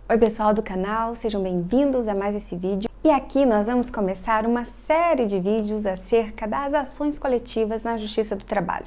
Oi pessoal do canal, sejam bem-vindos a mais esse vídeo. E aqui nós vamos começar uma série de vídeos acerca das ações coletivas na Justiça do Trabalho.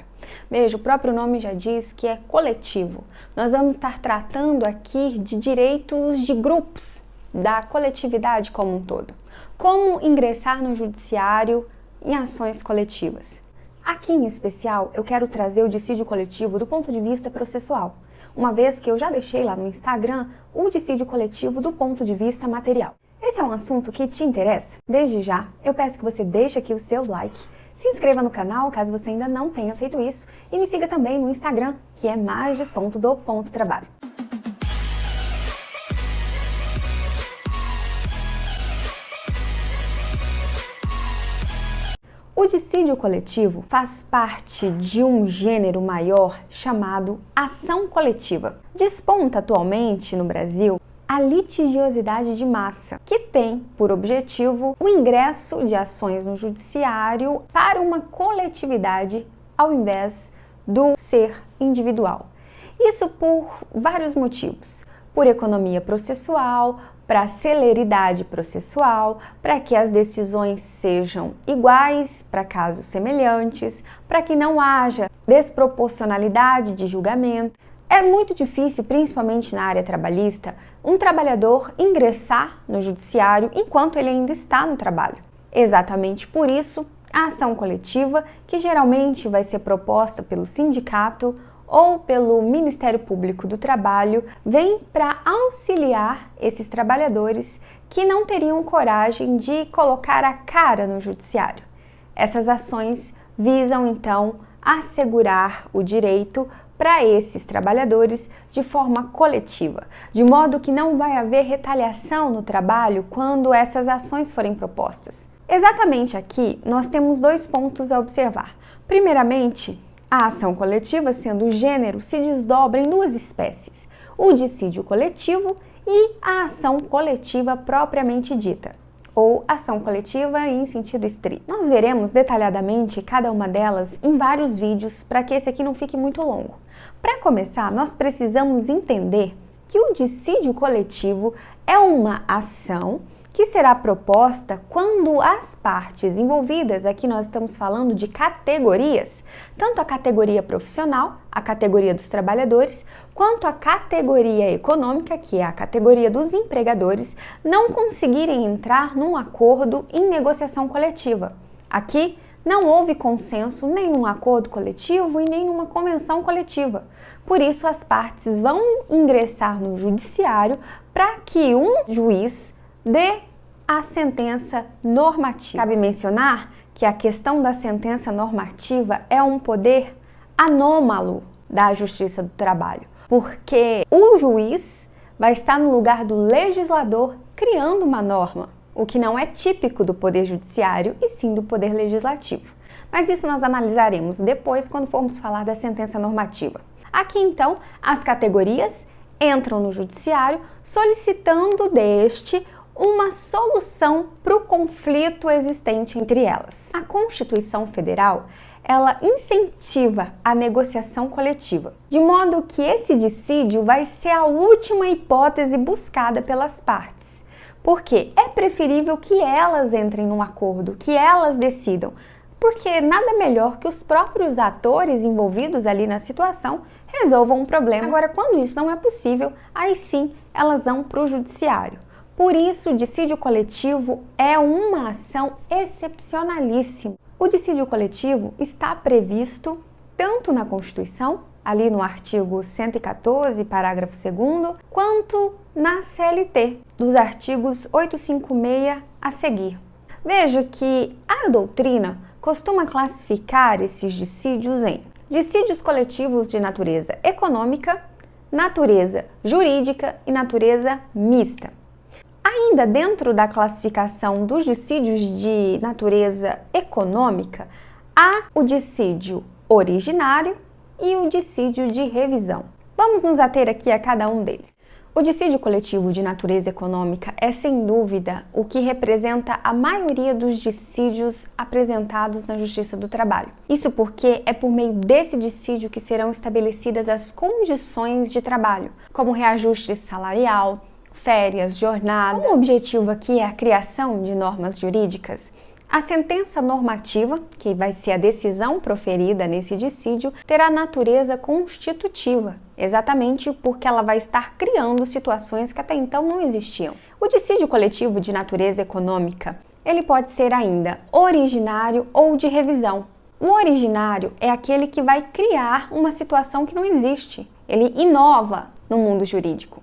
Veja, o próprio nome já diz que é coletivo. Nós vamos estar tratando aqui de direitos de grupos, da coletividade como um todo. Como ingressar no judiciário em ações coletivas. Aqui em especial eu quero trazer o dissídio coletivo do ponto de vista processual, uma vez que eu já deixei lá no Instagram o dissídio coletivo do ponto de vista material. Esse é um assunto que te interessa? Desde já, eu peço que você deixe aqui o seu like, se inscreva no canal caso você ainda não tenha feito isso e me siga também no Instagram, que é mages.do.trabalho. O dissídio coletivo faz parte de um gênero maior chamado ação coletiva. Desponta atualmente no Brasil a litigiosidade de massa, que tem por objetivo o ingresso de ações no judiciário para uma coletividade ao invés do ser individual. Isso por vários motivos. Por economia processual, para celeridade processual, para que as decisões sejam iguais para casos semelhantes, para que não haja desproporcionalidade de julgamento. É muito difícil, principalmente na área trabalhista, um trabalhador ingressar no judiciário enquanto ele ainda está no trabalho. Exatamente por isso, a ação coletiva, que geralmente vai ser proposta pelo sindicato ou pelo Ministério Público do Trabalho, vem para auxiliar esses trabalhadores que não teriam coragem de colocar a cara no judiciário. Essas ações visam, então, assegurar o direito para esses trabalhadores de forma coletiva, de modo que não vai haver retaliação no trabalho quando essas ações forem propostas. Exatamente aqui, nós temos dois pontos a observar. Primeiramente, a ação coletiva, sendo o gênero, se desdobra em duas espécies, o dissídio coletivo e a ação coletiva propriamente dita, ou ação coletiva em sentido estrito. Nós veremos detalhadamente cada uma delas em vários vídeos para que esse aqui não fique muito longo. Para começar, nós precisamos entender que o dissídio coletivo é uma ação que será proposta quando as partes envolvidas, aqui nós estamos falando de categorias, tanto a categoria profissional, a categoria dos trabalhadores, quanto a categoria econômica, que é a categoria dos empregadores, não conseguirem entrar num acordo em negociação coletiva. Aqui não houve consenso nem num acordo coletivo e nem numa convenção coletiva. Por isso, as partes vão ingressar no judiciário para que um juiz dê a sentença normativa. Cabe mencionar que a questão da sentença normativa é um poder anômalo da Justiça do Trabalho, porque o juiz vai estar no lugar do legislador criando uma norma, o que não é típico do Poder Judiciário e sim do Poder Legislativo. Mas isso nós analisaremos depois quando formos falar da sentença normativa. Aqui então, as categorias entram no Judiciário solicitando deste uma solução para o conflito existente entre elas. A Constituição Federal, ela incentiva a negociação coletiva, de modo que esse dissídio vai ser a última hipótese buscada pelas partes, porque é preferível que elas entrem num acordo, que elas decidam, porque nada melhor que os próprios atores envolvidos ali na situação resolvam um problema. Agora, quando isso não é possível, aí sim elas vão para o judiciário. Por isso, o dissídio coletivo é uma ação excepcionalíssima. O dissídio coletivo está previsto tanto na Constituição, ali no artigo 114, parágrafo 2º, quanto na CLT, dos artigos 856 a seguir. Veja que a doutrina costuma classificar esses dissídios em dissídios coletivos de natureza econômica, natureza jurídica e natureza mista. Ainda dentro da classificação dos dissídios de natureza econômica, há o dissídio originário e o dissídio de revisão. Vamos nos ater aqui a cada um deles. O dissídio coletivo de natureza econômica é, sem dúvida, o que representa a maioria dos dissídios apresentados na Justiça do Trabalho. Isso porque é por meio desse dissídio que serão estabelecidas as condições de trabalho, como reajuste salarial, férias, jornada. O objetivo aqui é a criação de normas jurídicas. A sentença normativa, que vai ser a decisão proferida nesse dissídio, terá natureza constitutiva, exatamente porque ela vai estar criando situações que até então não existiam. O dissídio coletivo de natureza econômica, ele pode ser ainda originário ou de revisão. O originário é aquele que vai criar uma situação que não existe. Ele inova no mundo jurídico.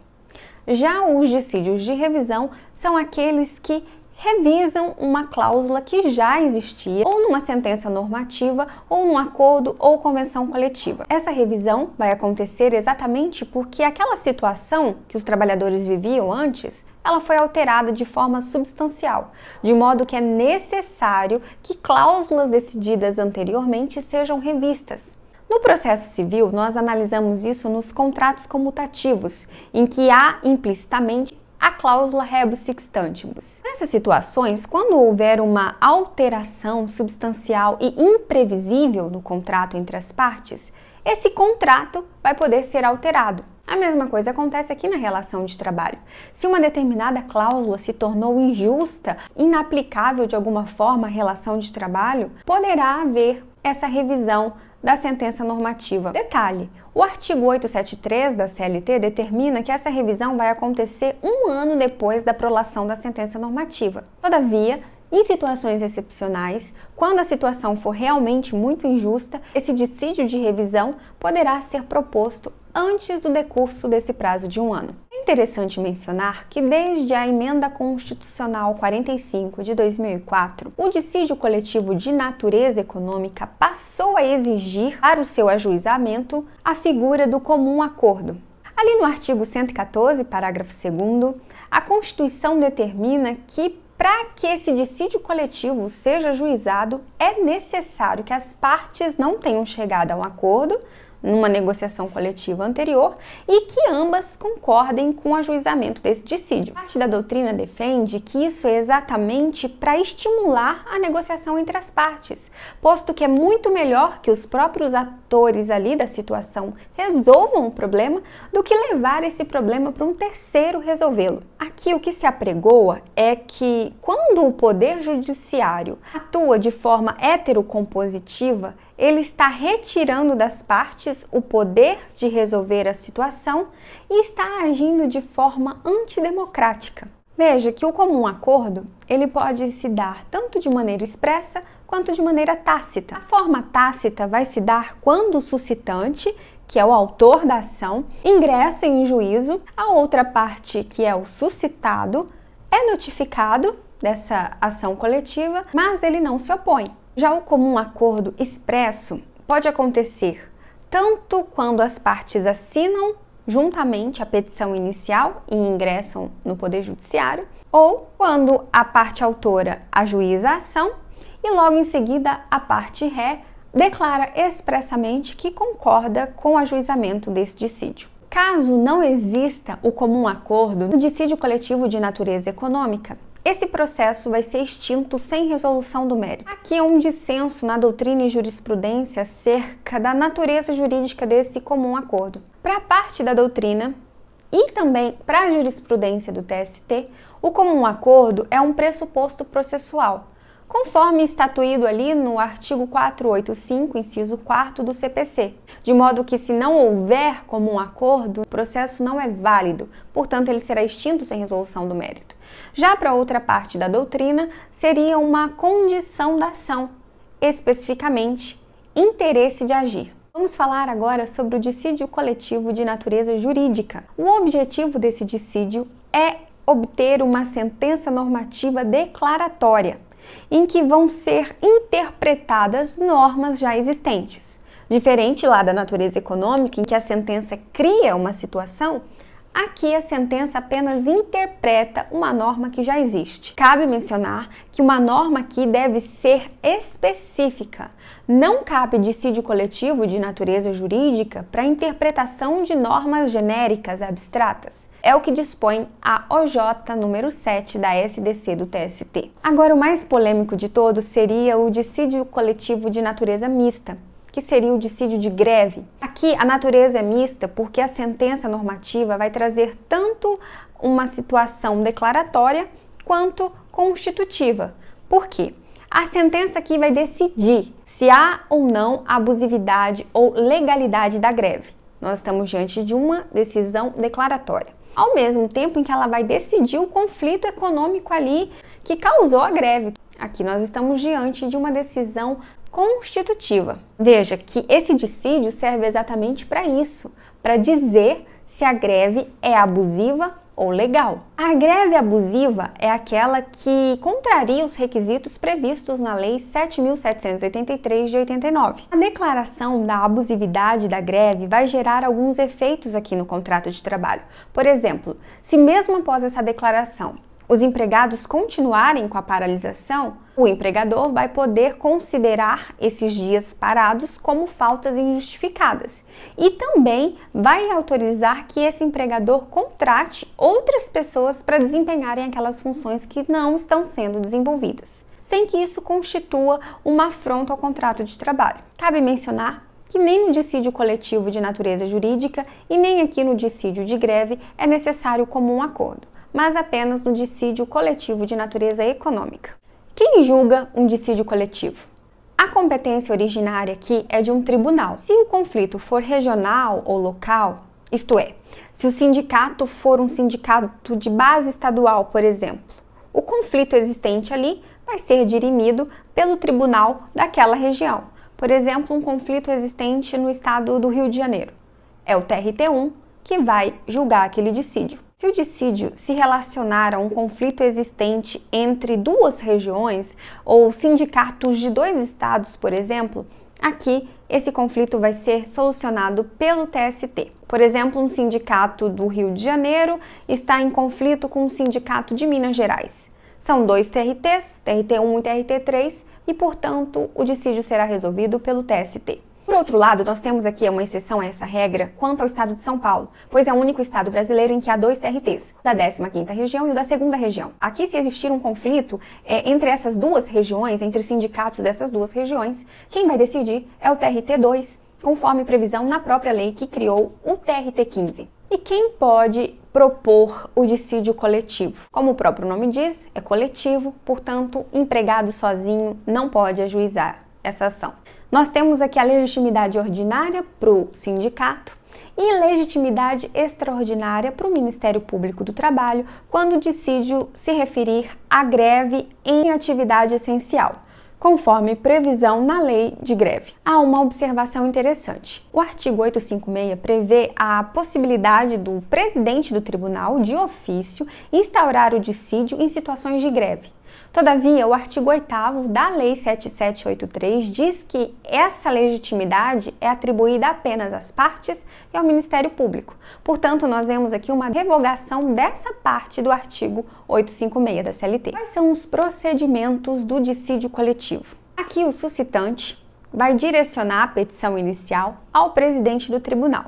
Já os dissídios de revisão são aqueles que revisam uma cláusula que já existia, ou numa sentença normativa, ou num acordo ou convenção coletiva. Essa revisão vai acontecer exatamente porque aquela situação que os trabalhadores viviam antes, ela foi alterada de forma substancial, de modo que é necessário que cláusulas decididas anteriormente sejam revistas. No processo civil, nós analisamos isso nos contratos comutativos, em que há implicitamente a cláusula rebus sic stantibus. Nessas situações, quando houver uma alteração substancial e imprevisível no contrato entre as partes, esse contrato vai poder ser alterado. A mesma coisa acontece aqui na relação de trabalho. Se uma determinada cláusula se tornou injusta, inaplicável de alguma forma à relação de trabalho, poderá haver essa revisão da sentença normativa. Detalhe, o artigo 873 da CLT determina que essa revisão vai acontecer 1 ano depois da prolação da sentença normativa. Todavia, em situações excepcionais, quando a situação for realmente muito injusta, esse dissídio de revisão poderá ser proposto antes do decurso desse prazo de 1 ano. É interessante mencionar que desde a Emenda Constitucional 45 de 2004, o dissídio coletivo de natureza econômica passou a exigir para o seu ajuizamento a figura do comum acordo. Ali no artigo 114, parágrafo 2º, a Constituição determina que para que esse dissídio coletivo seja ajuizado, é necessário que as partes não tenham chegado a um acordo numa negociação coletiva anterior e que ambas concordem com o ajuizamento desse dissídio. A parte da doutrina defende que isso é exatamente para estimular a negociação entre as partes, posto que é muito melhor que os próprios atores ali da situação resolvam o problema do que levar esse problema para um terceiro resolvê-lo. Aqui o que se apregoa é que quando o poder judiciário atua de forma heterocompositiva, ele está retirando das partes o poder de resolver a situação e está agindo de forma antidemocrática. Veja que o comum acordo, ele pode se dar tanto de maneira expressa quanto de maneira tácita. A forma tácita vai se dar quando o suscitante, que é o autor da ação, ingressa em juízo, a outra parte, que é o suscitado, é notificado dessa ação coletiva, mas ele não se opõe. Já o comum acordo expresso pode acontecer tanto quando as partes assinam juntamente a petição inicial e ingressam no Poder Judiciário, ou quando a parte autora ajuiza a ação e logo em seguida a parte ré declara expressamente que concorda com o ajuizamento desse dissídio. Caso não exista o comum acordo no dissídio coletivo de natureza econômica, esse processo vai ser extinto sem resolução do mérito. Aqui é um dissenso na doutrina e jurisprudência acerca da natureza jurídica desse comum acordo. Para a parte da doutrina e também para a jurisprudência do TST, o comum acordo é um pressuposto processual, conforme estatuído ali no artigo 485, inciso 4º do CPC, de modo que se não houver comum acordo, o processo não é válido, portanto ele será extinto sem resolução do mérito. Já para outra parte da doutrina, seria uma condição da ação, especificamente interesse de agir. Vamos falar agora sobre o dissídio coletivo de natureza jurídica. O objetivo desse dissídio é obter uma sentença normativa declaratória, em que vão ser interpretadas normas já existentes. Diferente lá da natureza econômica, em que a sentença cria uma situação, aqui a sentença apenas interpreta uma norma que já existe. Cabe mencionar que uma norma aqui deve ser específica. Não cabe dissídio coletivo de natureza jurídica para interpretação de normas genéricas abstratas. É o que dispõe a OJ número 7 da SDC do TST. Agora, o mais polêmico de todos seria o dissídio coletivo de natureza mista, que seria o dissídio de greve. Aqui a natureza é mista porque a sentença normativa vai trazer tanto uma situação declaratória quanto constitutiva. Por quê? A sentença aqui vai decidir se há ou não abusividade ou legalidade da greve. Nós estamos diante de uma decisão declaratória. Ao mesmo tempo em que ela vai decidir o conflito econômico ali que causou a greve. Aqui nós estamos diante de uma decisão constitutiva. Veja que esse dissídio serve exatamente para isso, para dizer se a greve é abusiva ou legal. A greve abusiva é aquela que contraria os requisitos previstos na Lei 7.783 de 89. A declaração da abusividade da greve vai gerar alguns efeitos aqui no contrato de trabalho. Por exemplo, se mesmo após essa declaração os empregados continuarem com a paralisação, o empregador vai poder considerar esses dias parados como faltas injustificadas e também vai autorizar que esse empregador contrate outras pessoas para desempenharem aquelas funções que não estão sendo desenvolvidas, sem que isso constitua uma afronta ao contrato de trabalho. Cabe mencionar que nem no dissídio coletivo de natureza jurídica e nem aqui no dissídio de greve é necessário comum acordo, mas apenas no dissídio coletivo de natureza econômica. Quem julga um dissídio coletivo? A competência originária aqui é de um tribunal. Se o conflito for regional ou local, isto é, se o sindicato for um sindicato de base estadual, por exemplo, o conflito existente ali vai ser dirimido pelo tribunal daquela região. Por exemplo, um conflito existente no estado do Rio de Janeiro. É o TRT1 que vai julgar aquele dissídio. Se o dissídio se relacionar a um conflito existente entre duas regiões ou sindicatos de dois estados, por exemplo, aqui esse conflito vai ser solucionado pelo TST. Por exemplo, um sindicato do Rio de Janeiro está em conflito com um sindicato de Minas Gerais. São dois TRTs, TRT1 e TRT3, e, portanto, o dissídio será resolvido pelo TST. Por outro lado, nós temos aqui uma exceção a essa regra quanto ao estado de São Paulo, pois é o único estado brasileiro em que há dois TRTs, da 15ª região e o da 2ª região. Aqui, se existir um conflito entre essas duas regiões, entre sindicatos dessas duas regiões, quem vai decidir é o TRT2, conforme previsão na própria lei que criou o TRT15. E quem pode propor o dissídio coletivo? Como o próprio nome diz, é coletivo, portanto, empregado sozinho não pode ajuizar essa ação. Nós temos aqui a legitimidade ordinária para o sindicato e legitimidade extraordinária para o Ministério Público do Trabalho quando o dissídio se referir à greve em atividade essencial, conforme previsão na lei de greve. Há uma observação interessante. O artigo 856 prevê a possibilidade do presidente do tribunal, de ofício, instaurar o dissídio em situações de greve. Todavia, o artigo 8º da Lei 7783 diz que essa legitimidade é atribuída apenas às partes e ao Ministério Público. Portanto, nós vemos aqui uma revogação dessa parte do artigo 856 da CLT. Quais são os procedimentos do dissídio coletivo? Aqui o suscitante vai direcionar a petição inicial ao presidente do tribunal,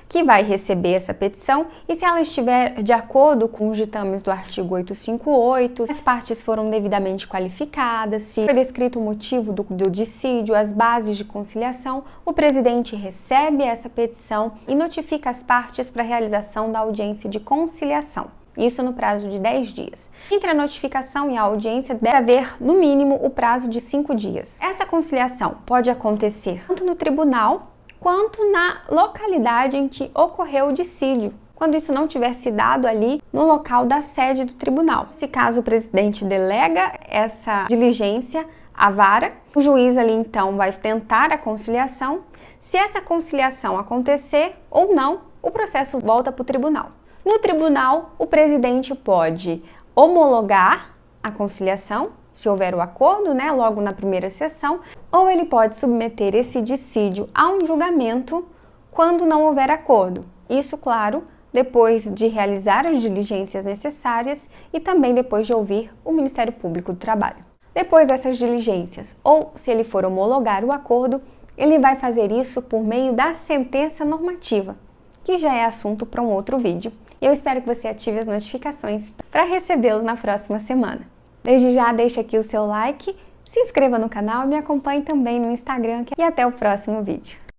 que vai receber essa petição e, se ela estiver de acordo com os ditames do artigo 858, se as partes foram devidamente qualificadas, se foi descrito o motivo do dissídio, as bases de conciliação, o presidente recebe essa petição e notifica as partes para a realização da audiência de conciliação. Isso no prazo de 10 dias. Entre a notificação e a audiência deve haver, no mínimo, o prazo de 5 dias. Essa conciliação pode acontecer tanto no tribunal quanto na localidade em que ocorreu o dissídio, quando isso não tiver se dado ali no local da sede do tribunal. Nesse caso, o presidente delega essa diligência à vara, o juiz ali então vai tentar a conciliação. Se essa conciliação acontecer ou não, o processo volta para o tribunal. No tribunal, o presidente pode homologar a conciliação, se houver o acordo, logo na primeira sessão, ou ele pode submeter esse dissídio a um julgamento quando não houver acordo. Isso, claro, depois de realizar as diligências necessárias e também depois de ouvir o Ministério Público do Trabalho. Depois dessas diligências, ou se ele for homologar o acordo, ele vai fazer isso por meio da sentença normativa, que já é assunto para um outro vídeo. E eu espero que você ative as notificações para recebê-lo na próxima semana. Desde já, deixe aqui o seu like, se inscreva no canal e me acompanhe também no Instagram. E até o próximo vídeo.